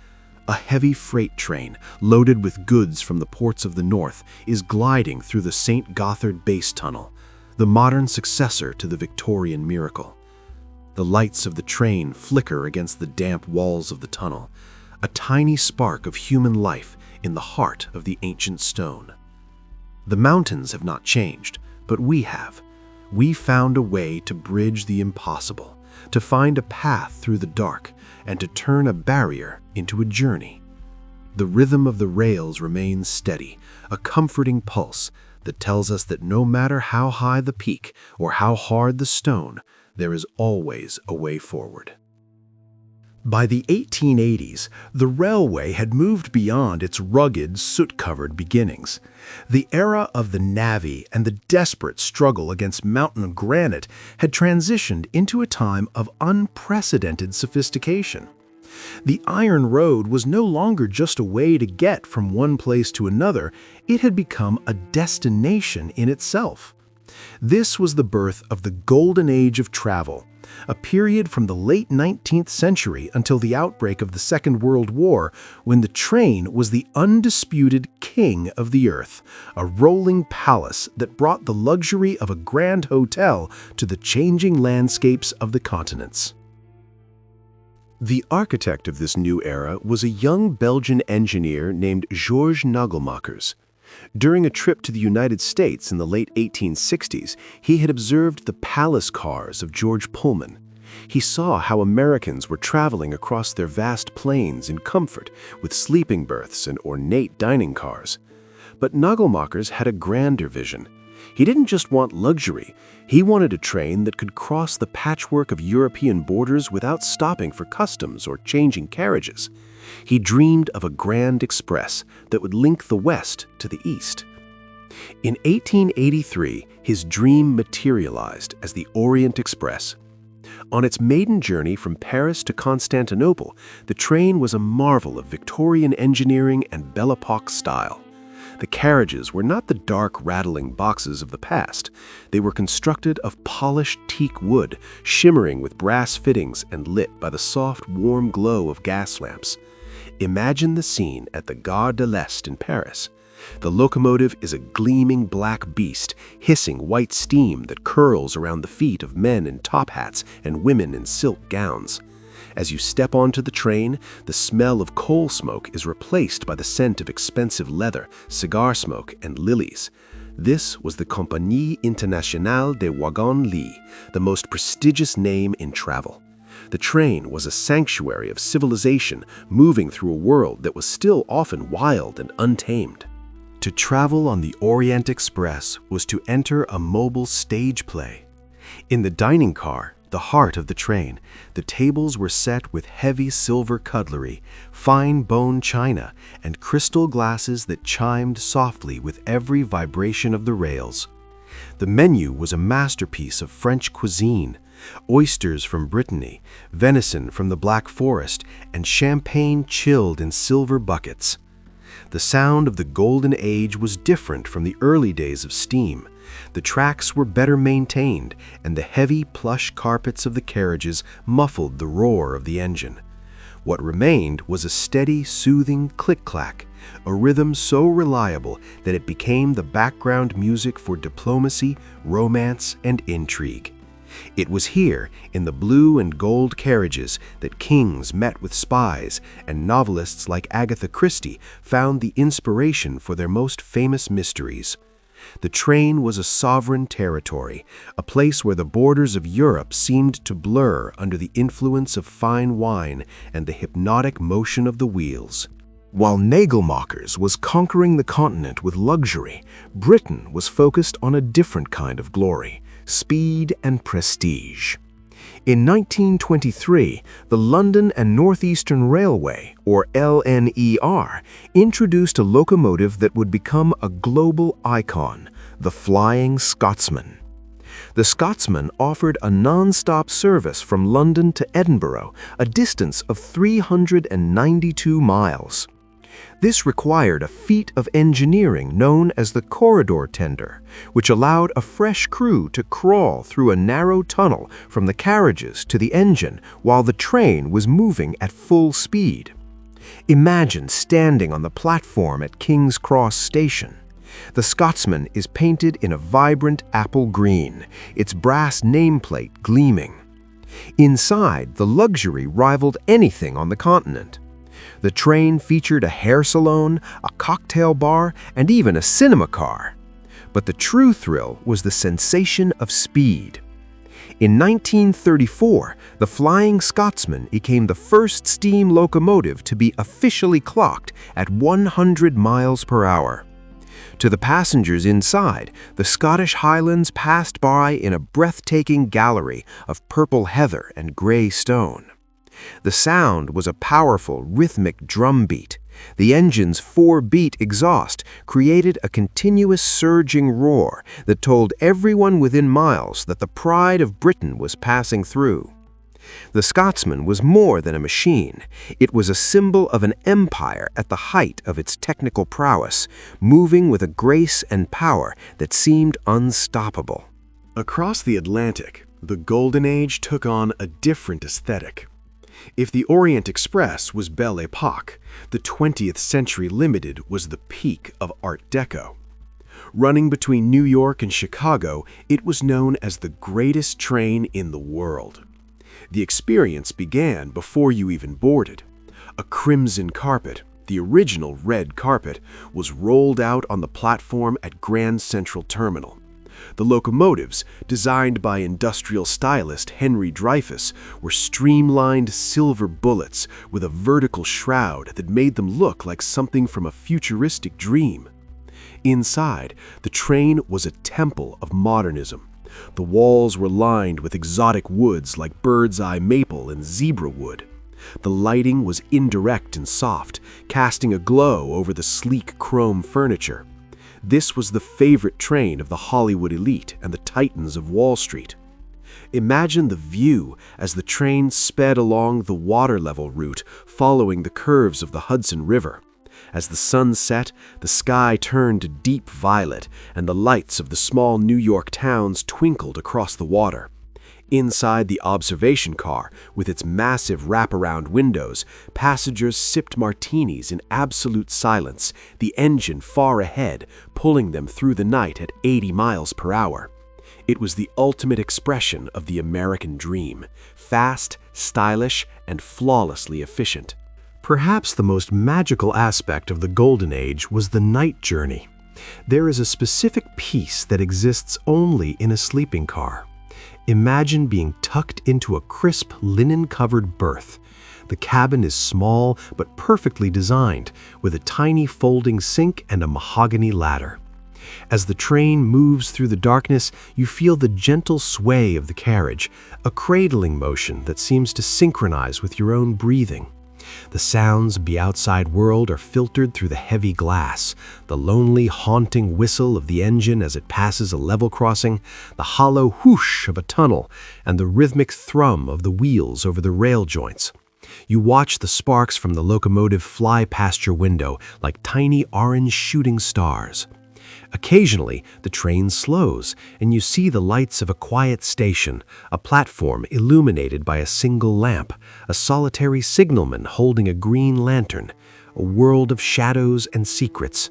A heavy freight train, loaded with goods from the ports of the north, is gliding through the St. Gothard Base Tunnel, the modern successor to the Victorian Miracle. The lights of the train flicker against the damp walls of the tunnel, a tiny spark of human life in the heart of the ancient stone. The mountains have not changed, but we have. We found a way to bridge the impossible, to find a path through the dark, and to turn a barrier into a journey. The rhythm of the rails remains steady, a comforting pulse that tells us that no matter how high the peak or how hard the stone, there is always a way forward. By the 1880s, the railway had moved beyond its rugged, soot-covered beginnings. The era of the navvy and the desperate struggle against mountain granite had transitioned into a time of unprecedented sophistication. The Iron Road was no longer just a way to get from one place to another, it had become a destination in itself. This was the birth of the Golden Age of travel, a period from the late 19th century until the outbreak of the Second World War, when the train was the undisputed king of the earth, a rolling palace that brought the luxury of a grand hotel to the changing landscapes of the continents. The architect of this new era was a young Belgian engineer named Georges Nagelmakers. During a trip to the United States in the late 1860s, he had observed the palace cars of George Pullman. He saw how Americans were traveling across their vast plains in comfort with sleeping berths and ornate dining cars. But Nagelmakers had a grander vision. He didn't just want luxury, he wanted a train that could cross the patchwork of European borders without stopping for customs or changing carriages. He dreamed of a grand express that would link the West to the East. In 1883, his dream materialized as the Orient Express. On its maiden journey from Paris to Constantinople, the train was a marvel of Victorian engineering and Belle Epoque style. The carriages were not the dark, rattling boxes of the past. They were constructed of polished teak wood, shimmering with brass fittings and lit by the soft, warm glow of gas lamps. Imagine the scene at the Gare de l'Est in Paris. The locomotive is a gleaming black beast, hissing white steam that curls around the feet of men in top hats and women in silk gowns. As you step onto the train, the smell of coal smoke is replaced by the scent of expensive leather, cigar smoke, and lilies. This was the Compagnie Internationale des Wagons-Lits, the most prestigious name in travel. The train was a sanctuary of civilization, moving through a world that was still often wild and untamed. To travel on the Orient Express was to enter a mobile stage play. In the dining car, the heart of the train, the tables were set with heavy silver cutlery, fine bone china, and crystal glasses that chimed softly with every vibration of the rails. The menu was a masterpiece of French cuisine: oysters from Brittany, venison from the Black Forest, and champagne chilled in silver buckets. The sound of the Golden Age was different from the early days of steam. The tracks were better maintained, and the heavy plush carpets of the carriages muffled the roar of the engine. What remained was a steady, soothing click-clack, a rhythm so reliable that it became the background music for diplomacy, romance, and intrigue. It was here, in the blue and gold carriages, that kings met with spies, and novelists like Agatha Christie found the inspiration for their most famous mysteries. The train was a sovereign territory, a place where the borders of Europe seemed to blur under the influence of fine wine and the hypnotic motion of the wheels. While Nagelmakers was conquering the continent with luxury, Britain was focused on a different kind of glory: speed and prestige. In 1923, the London and North Eastern Railway, or LNER, introduced a locomotive that would become a global icon, the Flying Scotsman. The Scotsman offered a non-stop service from London to Edinburgh, a distance of 392 miles. This required a feat of engineering known as the corridor tender, which allowed a fresh crew to crawl through a narrow tunnel from the carriages to the engine while the train was moving at full speed. Imagine standing on the platform at King's Cross Station. The Scotsman is painted in a vibrant apple green, its brass nameplate gleaming. Inside, the luxury rivaled anything on the continent. The train featured a hair salon, a cocktail bar, and even a cinema car. But the true thrill was the sensation of speed. In 1934, the Flying Scotsman became the first steam locomotive to be officially clocked at 100 miles per hour. To the passengers inside, the Scottish Highlands passed by in a breathtaking gallery of purple heather and gray stone. The sound was a powerful, rhythmic drum beat. The engine's 4-beat exhaust created a continuous surging roar that told everyone within miles that the pride of Britain was passing through. The Scotsman was more than a machine. It was a symbol of an empire at the height of its technical prowess, moving with a grace and power that seemed unstoppable. Across the Atlantic, the Golden Age took on a different aesthetic. If the Orient Express was Belle Epoque, the 20th Century Limited was the peak of Art Deco. Running between New York and Chicago, it was known as the greatest train in the world. The experience began before you even boarded. A crimson carpet, the original red carpet, was rolled out on the platform at Grand Central Terminal. The locomotives, designed by industrial stylist Henry Dreyfuss, were streamlined silver bullets with a vertical shroud that made them look like something from a futuristic dream. Inside, the train was a temple of modernism. The walls were lined with exotic woods like bird's eye maple and zebra wood. The lighting was indirect and soft, casting a glow over the sleek chrome furniture. This was the favorite train of the Hollywood elite and the titans of Wall Street. Imagine the view as the train sped along the water-level route, following the curves of the Hudson River. As the sun set, the sky turned a deep violet, and the lights of the small New York towns twinkled across the water. Inside the observation car, with its massive wraparound windows, passengers sipped martinis in absolute silence, the engine far ahead, pulling them through the night at 80 miles per hour. It was the ultimate expression of the American dream, fast, stylish, and flawlessly efficient. Perhaps the most magical aspect of the Golden Age was the night journey. There is a specific peace that exists only in a sleeping car. Imagine being tucked into a crisp, linen-covered berth. The cabin is small but perfectly designed, with a tiny folding sink and a mahogany ladder. As the train moves through the darkness, you feel the gentle sway of the carriage, a cradling motion that seems to synchronize with your own breathing. The sounds of the outside world are filtered through the heavy glass, the lonely, haunting whistle of the engine as it passes a level crossing, the hollow whoosh of a tunnel, and the rhythmic thrum of the wheels over the rail joints. You watch the sparks from the locomotive fly past your window like tiny orange shooting stars. Occasionally, the train slows, and you see the lights of a quiet station, a platform illuminated by a single lamp, a solitary signalman holding a green lantern, a world of shadows and secrets.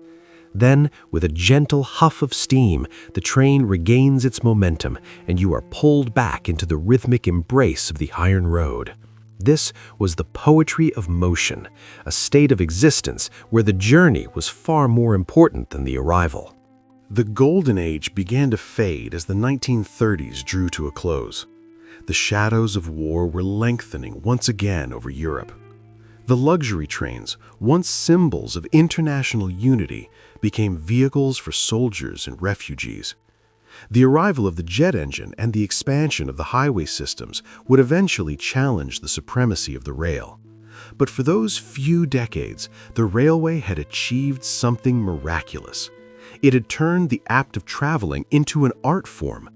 Then, with a gentle huff of steam, the train regains its momentum, and you are pulled back into the rhythmic embrace of the iron road. This was the poetry of motion, a state of existence where the journey was far more important than the arrival. The Golden Age began to fade as the 1930s drew to a close. The shadows of war were lengthening once again over Europe. The luxury trains, once symbols of international unity, became vehicles for soldiers and refugees. The arrival of the jet engine and the expansion of the highway systems would eventually challenge the supremacy of the rail. But for those few decades, the railway had achieved something miraculous. It had turned the act of traveling into an art form.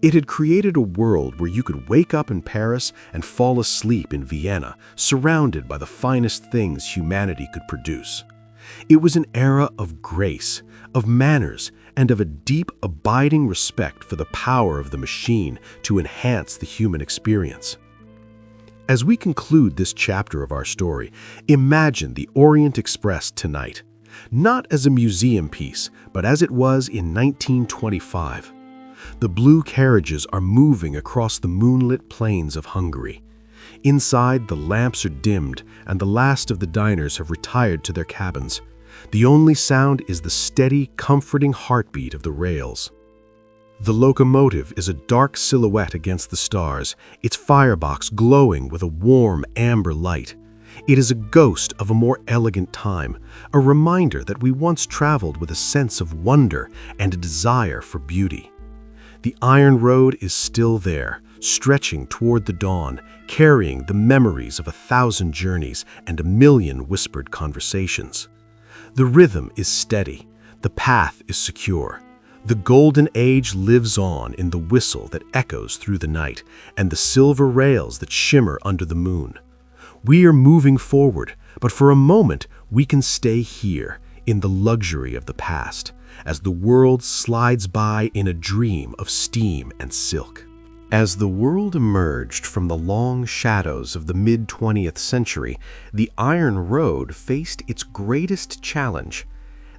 It had created a world where you could wake up in Paris and fall asleep in Vienna, surrounded by the finest things humanity could produce. It was an era of grace, of manners, and of a deep, abiding respect for the power of the machine to enhance the human experience. As we conclude this chapter of our story, imagine the Orient Express tonight, not as a museum piece, but as it was in 1925. The blue carriages are moving across the moonlit plains of Hungary. Inside, the lamps are dimmed, and the last of the diners have retired to their cabins. The only sound is the steady, comforting heartbeat of the rails. The locomotive is a dark silhouette against the stars, its firebox glowing with a warm amber light. It is a ghost of a more elegant time, a reminder that we once traveled with a sense of wonder and a desire for beauty. The iron road is still there, stretching toward the dawn, carrying the memories of 1,000 journeys and 1,000,000 whispered conversations. The rhythm is steady, the path is secure. The golden age lives on in the whistle that echoes through the night and the silver rails that shimmer under the moon. We are moving forward, but for a moment we can stay here in the luxury of the past, as the world slides by in a dream of steam and silk. As the world emerged from the long shadows of the mid-20th century, the Iron Road faced its greatest challenge.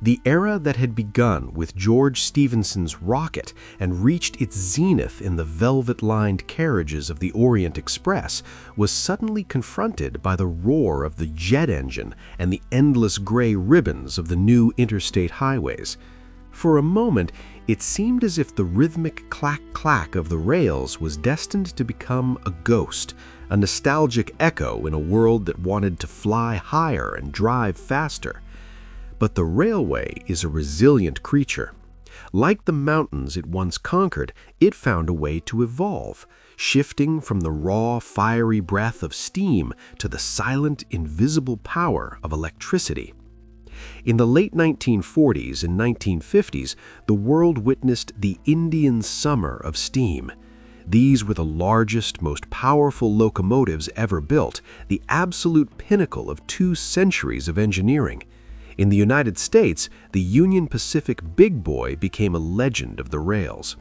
The era that had begun with George Stephenson's rocket and reached its zenith in the velvet-lined carriages of the Orient Express was suddenly confronted by the roar of the jet engine and the endless gray ribbons of the new interstate highways. For a moment, it seemed as if the rhythmic clack-clack of the rails was destined to become a ghost, a nostalgic echo in a world that wanted to fly higher and drive faster. But the railway is a resilient creature. Like the mountains it once conquered, it found a way to evolve, shifting from the raw, fiery breath of steam to the silent, invisible power of electricity. In the late 1940s and 1950s, the world witnessed the Indian summer of steam. These were the largest, most powerful locomotives ever built, the absolute pinnacle of 2 centuries of engineering. In the United States, the Union Pacific Big Boy became a legend of the rails.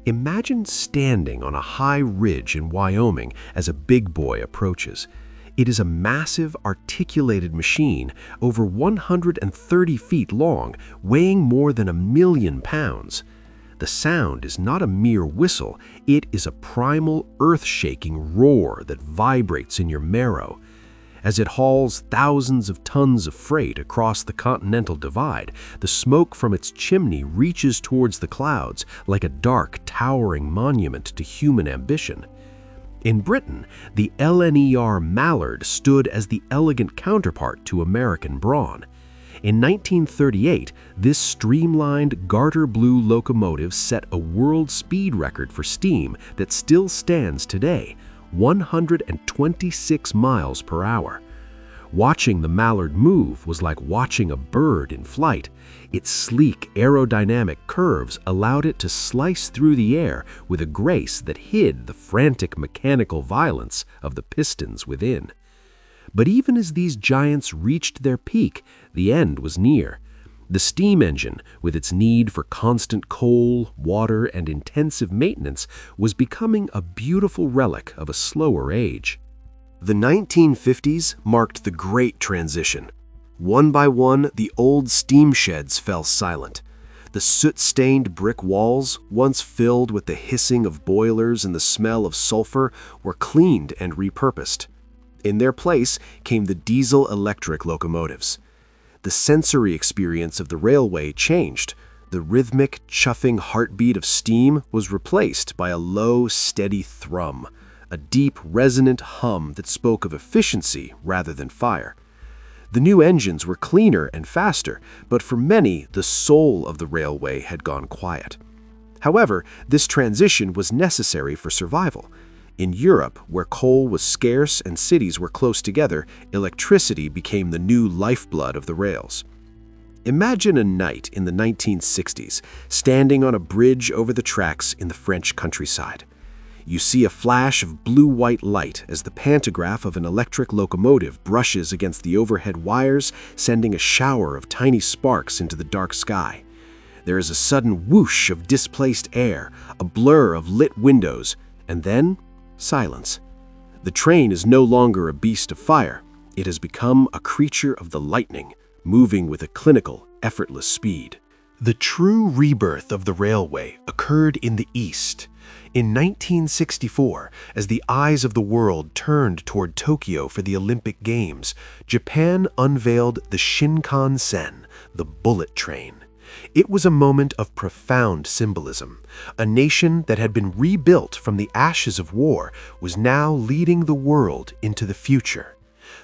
Imagine standing on a high ridge in Wyoming as a Big Boy approaches. It is a massive, articulated machine, over 130 feet long, weighing more than 1,000,000 pounds. The sound is not a mere whistle, it is a primal, earth-shaking roar that vibrates in your marrow. As it hauls thousands of tons of freight across the Continental Divide, the smoke from its chimney reaches towards the clouds like a dark, towering monument to human ambition. In Britain, the LNER Mallard stood as the elegant counterpart to American Brawn. In 1938, this streamlined garter blue locomotive set a world speed record for steam that still stands today, 126 miles per hour. Watching the Mallard move was like watching a bird in flight. Its sleek aerodynamic curves allowed it to slice through the air with a grace that hid the frantic mechanical violence of the pistons within. But even as these giants reached their peak, the end was near. The steam engine, with its need for constant coal, water, and intensive maintenance, was becoming a beautiful relic of a slower age. The 1950s marked the Great Transition. One by one, the old steam sheds fell silent. The soot-stained brick walls, once filled with the hissing of boilers and the smell of sulfur, were cleaned and repurposed. In their place came the diesel-electric locomotives. The sensory experience of the railway changed. The rhythmic, chuffing heartbeat of steam was replaced by a low, steady thrum, a deep, resonant hum that spoke of efficiency rather than fire. The new engines were cleaner and faster, but for many, the soul of the railway had gone quiet. However, this transition was necessary for survival. In Europe, where coal was scarce and cities were close together, electricity became the new lifeblood of the rails. Imagine a night in the 1960s, standing on a bridge over the tracks in the French countryside. You see a flash of blue-white light as the pantograph of an electric locomotive brushes against the overhead wires, sending a shower of tiny sparks into the dark sky. There is a sudden whoosh of displaced air, a blur of lit windows, and then silence. The train is no longer a beast of fire. It has become a creature of the lightning, moving with a clinical, effortless speed. The true rebirth of the railway occurred in the East. In 1964, as the eyes of the world turned toward Tokyo for the Olympic Games, Japan unveiled the Shinkansen, the bullet train. It was a moment of profound symbolism. A nation that had been rebuilt from the ashes of war was now leading the world into the future.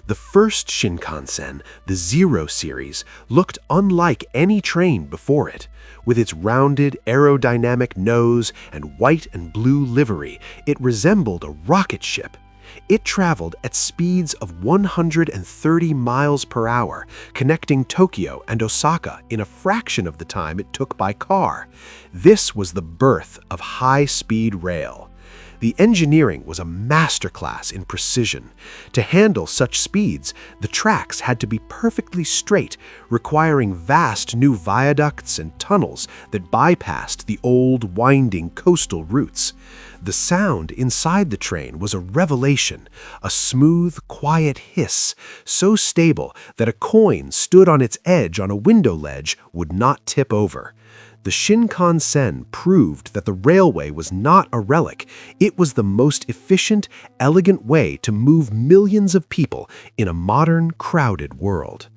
The first Shinkansen, the Zero series, looked unlike any train before it. With its rounded, aerodynamic nose and white and blue livery, it resembled a rocket ship. It traveled at speeds of 130 miles per hour, connecting Tokyo and Osaka in a fraction of the time it took by car. This was the birth of high-speed rail. The engineering was a masterclass in precision. To handle such speeds, the tracks had to be perfectly straight, requiring vast new viaducts and tunnels that bypassed the old, winding coastal routes. The sound inside the train was a revelation, a smooth, quiet hiss, so stable that a coin stood on its edge on a window ledge would not tip over. The Shinkansen proved that the railway was not a relic. It was the most efficient, elegant way to move millions of people in a modern, crowded world.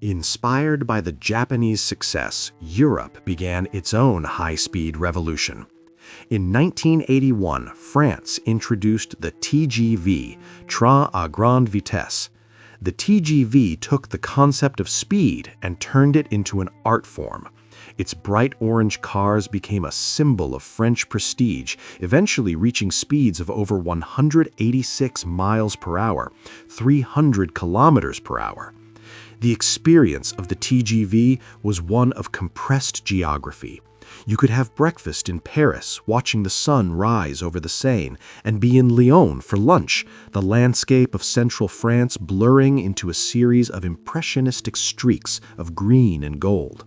Inspired by the Japanese success, Europe began its own high-speed revolution. In 1981, France introduced the TGV, Train à Grande Vitesse. The TGV took the concept of speed and turned it into an art form. Its bright orange cars became a symbol of French prestige, eventually reaching speeds of over 186 miles per hour, 300 kilometers per hour. The experience of the TGV was one of compressed geography. You could have breakfast in Paris, watching the sun rise over the Seine, and be in Lyon for lunch, the landscape of central France blurring into a series of impressionistic streaks of green and gold.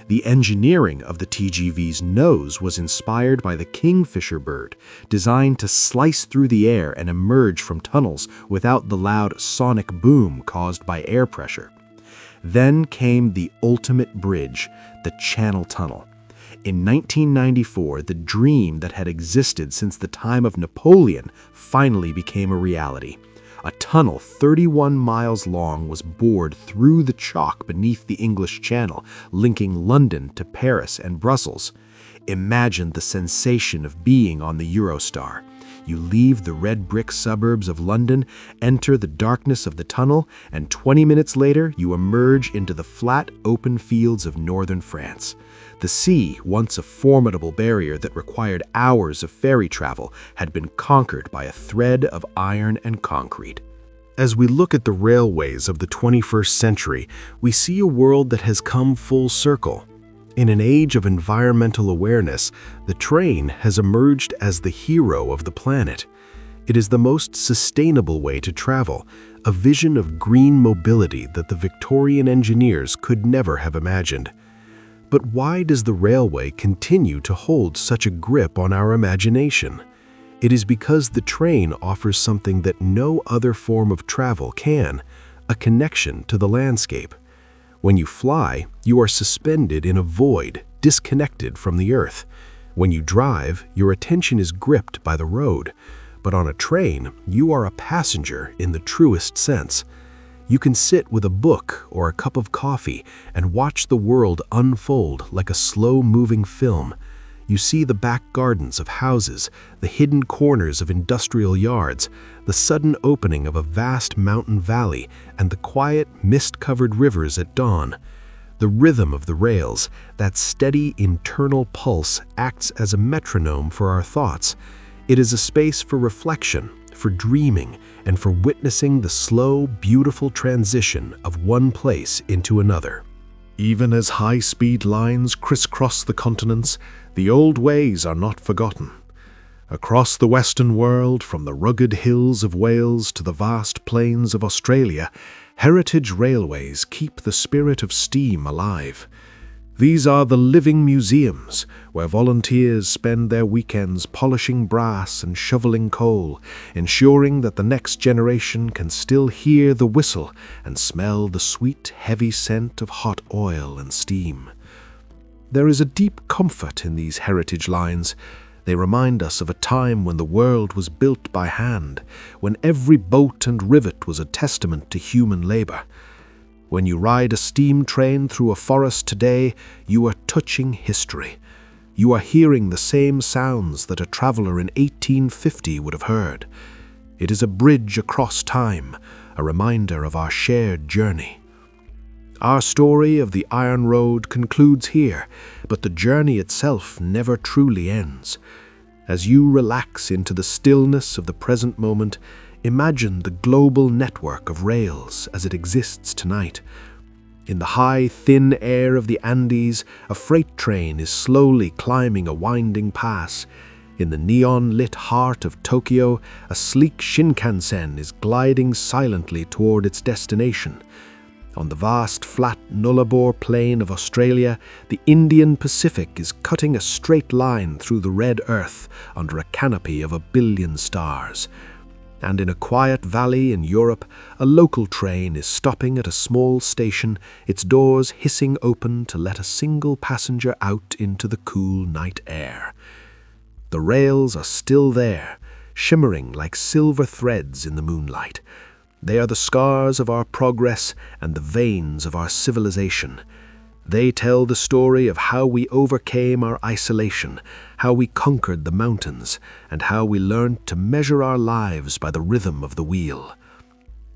The engineering of the TGV's nose was inspired by the kingfisher bird, designed to slice through the air and emerge from tunnels without the loud sonic boom caused by air pressure. Then came the ultimate bridge, the Channel Tunnel. In 1994, the dream that had existed since the time of Napoleon finally became a reality. A tunnel 31 miles long was bored through the chalk beneath the English Channel, linking London to Paris and Brussels. Imagine the sensation of being on the Eurostar. You leave the red brick suburbs of London, enter the darkness of the tunnel, and 20 minutes later you emerge into the flat, open fields of northern France. The sea, once a formidable barrier that required hours of ferry travel, had been conquered by a thread of iron and concrete. As we look at the railways of the 21st century, we see a world that has come full circle. In an age of environmental awareness, the train has emerged as the hero of the planet. It is the most sustainable way to travel, a vision of green mobility that the Victorian engineers could never have imagined. But why does the railway continue to hold such a grip on our imagination? It is because the train offers something that no other form of travel can, a connection to the landscape. When you fly, you are suspended in a void, disconnected from the earth. When you drive, your attention is gripped by the road. But on a train, you are a passenger in the truest sense. You can sit with a book or a cup of coffee and watch the world unfold like a slow-moving film. You see the back gardens of houses, the hidden corners of industrial yards, the sudden opening of a vast mountain valley, and the quiet, mist-covered rivers at dawn. The rhythm of the rails, that steady internal pulse, acts as a metronome for our thoughts. It is a space for reflection, for dreaming, and for witnessing the slow, beautiful transition of one place into another. Even as high-speed lines crisscross the continents, the old ways are not forgotten. Across the Western world, from the rugged hills of Wales to the vast plains of Australia, heritage railways keep the spirit of steam alive. These are the living museums, where volunteers spend their weekends polishing brass and shoveling coal, ensuring that the next generation can still hear the whistle and smell the sweet, heavy scent of hot oil and steam. There is a deep comfort in these heritage lines. They remind us of a time when the world was built by hand, when every bolt and rivet was a testament to human labor. When you ride a steam train through a forest today, you are touching history. You are hearing the same sounds that a traveler in 1850 would have heard. It is a bridge across time, a reminder of our shared journey. Our story of the Iron Road concludes here, but the journey itself never truly ends. As you relax into the stillness of the present moment, imagine the global network of rails as it exists tonight. In the high, thin air of the Andes, a freight train is slowly climbing a winding pass. In the neon-lit heart of Tokyo, a sleek Shinkansen is gliding silently toward its destination. On the vast, flat Nullarbor Plain of Australia, the Indian Pacific is cutting a straight line through the red earth under a canopy of 1 billion stars. And in a quiet valley in Europe, a local train is stopping at a small station, its doors hissing open to let a single passenger out into the cool night air. The rails are still there, shimmering like silver threads in the moonlight. They are the scars of our progress and the veins of our civilization. They tell the story of how we overcame our isolation, how we conquered the mountains, and how we learned to measure our lives by the rhythm of the wheel.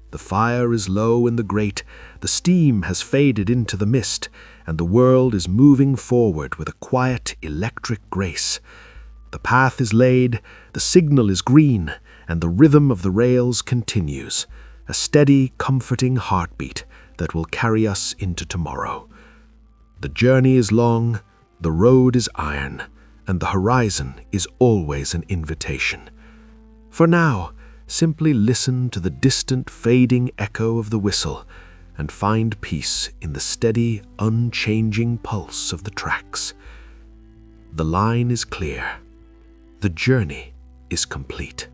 The fire is low in the grate, the steam has faded into the mist, and the world is moving forward with a quiet, electric grace. The path is laid, the signal is green, and the rhythm of the rails continues. A steady, comforting heartbeat that will carry us into tomorrow. The journey is long, the road is iron, and the horizon is always an invitation. For now, simply listen to the distant, fading echo of the whistle and find peace in the steady, unchanging pulse of the tracks. The line is clear. The journey is complete.